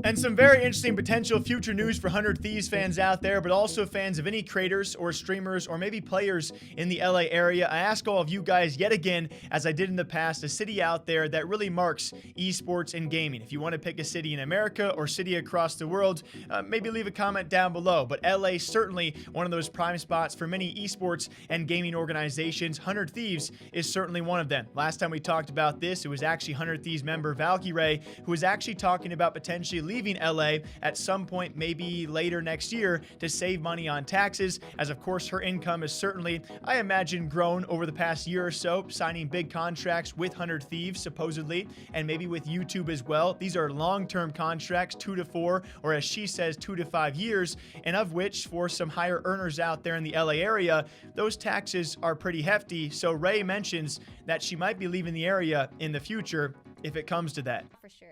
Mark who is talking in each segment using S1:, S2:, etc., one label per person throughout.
S1: And some very interesting potential future news for 100 Thieves fans out there, but also fans of any creators or streamers or maybe players in the LA area. I ask all of you guys yet again, as I did in the past, a city out there that really marks esports and gaming. If you want to pick a city in America or city across the world, maybe leave a comment down below. But LA certainly one of those prime spots for many esports and gaming organizations. 100 Thieves is certainly one of them. Last time we talked about this, it was actually 100 Thieves member Valkyrae who was actually talking about potentially leaving LA at some point, maybe later next year, to save money on taxes, as of course her income has certainly, I imagine, grown over the past year or so, signing big contracts with 100 Thieves supposedly, and maybe with YouTube as well. These are long-term contracts, 2 to 4, or as she says, 2 to 5 years, and of which for some higher earners out there in the LA area, those taxes are pretty hefty. So Ray mentions that she might be leaving the area in the future if it comes to that.
S2: For sure.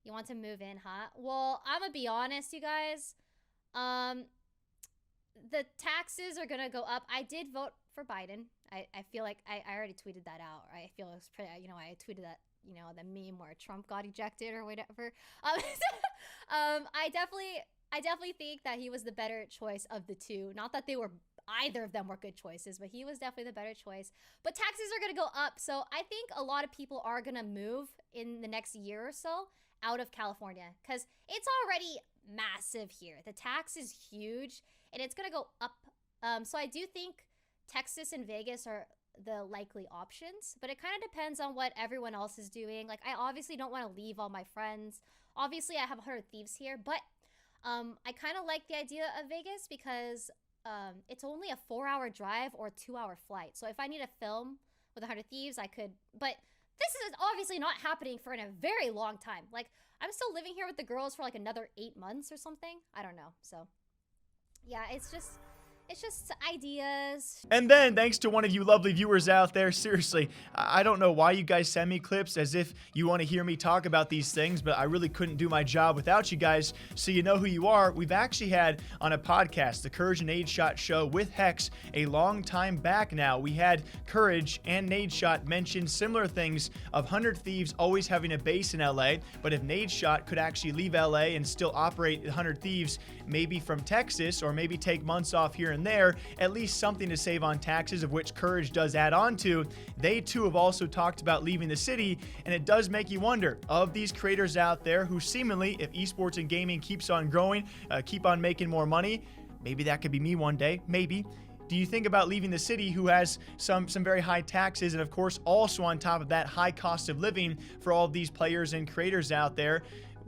S2: You want to move in, huh? Well, I'm gonna be honest, you guys. The taxes are gonna go up. I did vote for Biden. I feel like I already tweeted that out. I feel it was pretty, I tweeted that, the meme where Trump got ejected or whatever. I definitely think that he was the better choice of the two. Not that either of them were good choices, but he was definitely the better choice. But taxes are gonna go up, so I think a lot of people are gonna move in the next year or so out of California, because it's already massive here. The tax is huge, and it's gonna go up. So I do think Texas and Vegas are the likely options, but it kind of depends on what everyone else is doing. Like, I obviously don't want to leave all my friends. Obviously, I have 100 Thieves here, but I kind of like the idea of Vegas because it's only a 4-hour drive or a 2-hour flight. So if I need to film with 100 Thieves, I could, but this is obviously not happening for a very long time. Like, I'm still living here with the girls for like another 8 months or something. I don't know. So yeah, it's just ideas.
S1: And then, thanks to one of you lovely viewers out there, seriously, I don't know why you guys send me clips as if you want to hear me talk about these things, but I really couldn't do my job without you guys, so you know who you are. We've actually had on a podcast, the Courage and Nadeshot show with Hex, a long time back now. We had Courage and Nadeshot mention similar things of 100 Thieves always having a base in LA, but if Nadeshot could actually leave LA and still operate 100 Thieves, maybe from Texas, or maybe take months off here and there, at least something to save on taxes, of which Courage does add on to. They too have also talked about leaving the city, and it does make you wonder, of these creators out there who seemingly, if esports and gaming keeps on growing, keep on making more money, maybe that could be me one day, maybe. Do you think about leaving the city who has some very high taxes, and of course also on top of that, high cost of living for all of these players and creators out there?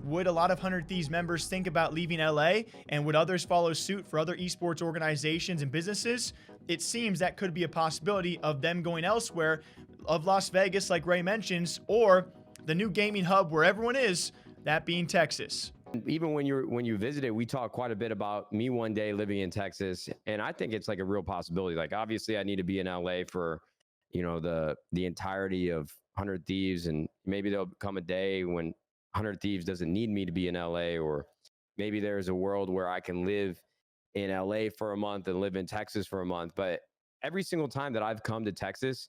S1: Would a lot of 100 Thieves members think about leaving LA, and would others follow suit for other esports organizations and businesses? It seems that could be a possibility of them going elsewhere, of Las Vegas, like Ray mentions, or the new gaming hub where everyone is, that being Texas.
S3: Even when you visited, we talked quite a bit about me one day living in Texas, and I think it's like a real possibility. Like, obviously I need to be in LA for, the entirety of 100 Thieves, and maybe there'll come a day when 100 Thieves doesn't need me to be in LA, or maybe there's a world where I can live in LA for a month and live in Texas for a month. But every single time that I've come to Texas,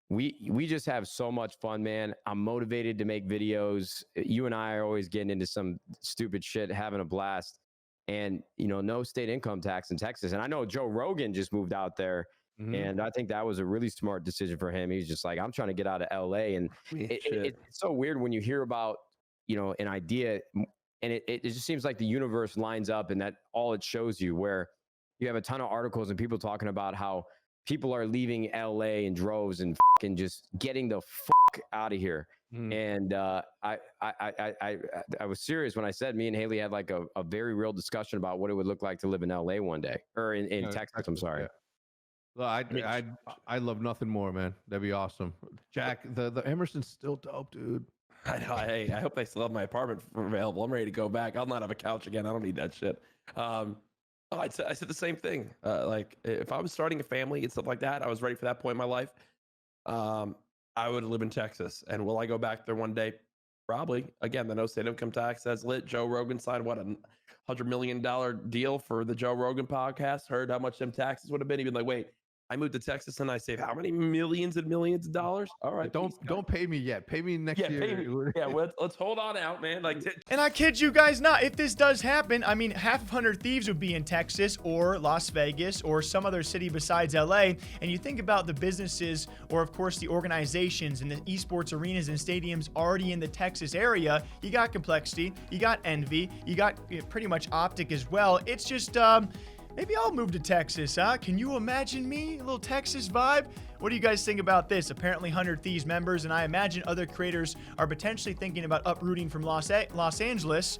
S3: we just have so much fun, man. I'm motivated to make videos. You and I are always getting into some stupid shit, having a blast. And, no state income tax in Texas. And I know Joe Rogan just moved out there. Mm-hmm. And I think that was a really smart decision for him. He's just like, I'm trying to get out of LA. And it's so weird when you hear about, an idea, and it just seems like the universe lines up, and that all it shows you, where you have a ton of articles and people talking about how people are leaving LA in droves and fucking just getting the fuck out of here. And I was serious when I said me and Haley had like a very real discussion about what it would look like to live in LA one day, or in Texas. I'm sorry.
S4: Yeah. Well, I love nothing more, man. That'd be awesome. Jack, the Emerson's still dope, dude.
S5: I know. Hey, I hope they still have my apartment available. I'm ready to go back. I'll not have a couch again. I don't need that shit. I said the same thing. Like, if I was starting a family and stuff like that, I was ready for that point in my life. I would live in Texas. And will I go back there one day? Probably. Again, the no state income tax, that's lit. Joe Rogan signed what, $100 million deal for the Joe Rogan podcast. Heard how much them taxes would have been. He'd been like, wait, I moved to Texas and I save how many millions and millions of dollars? All right,
S4: Don't pay me yet. Pay me next year.
S5: Pay me. Yeah, let's hold on out, man. Like,
S1: And I kid you guys not, if this does happen, I mean, half of 100 Thieves would be in Texas or Las Vegas or some other city besides LA. And you think about the businesses or, of course, the organizations and the esports arenas and stadiums already in the Texas area. You got Complexity, you got Envy, you got pretty much Optic as well. It's just, maybe I'll move to Texas, huh? Can you imagine me? A little Texas vibe? What do you guys think about this? Apparently 100 Thieves members, and I imagine other creators are potentially thinking about uprooting from Los Angeles.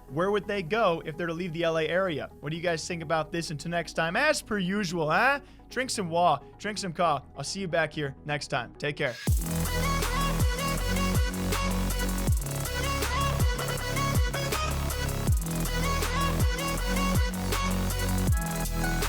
S1: Where would they go if they're to leave the LA area? What do you guys think about this? Until next time, as per usual, huh? Drink some wa, drink some ka. I'll see you back here next time. Take care.
S6: Yeah.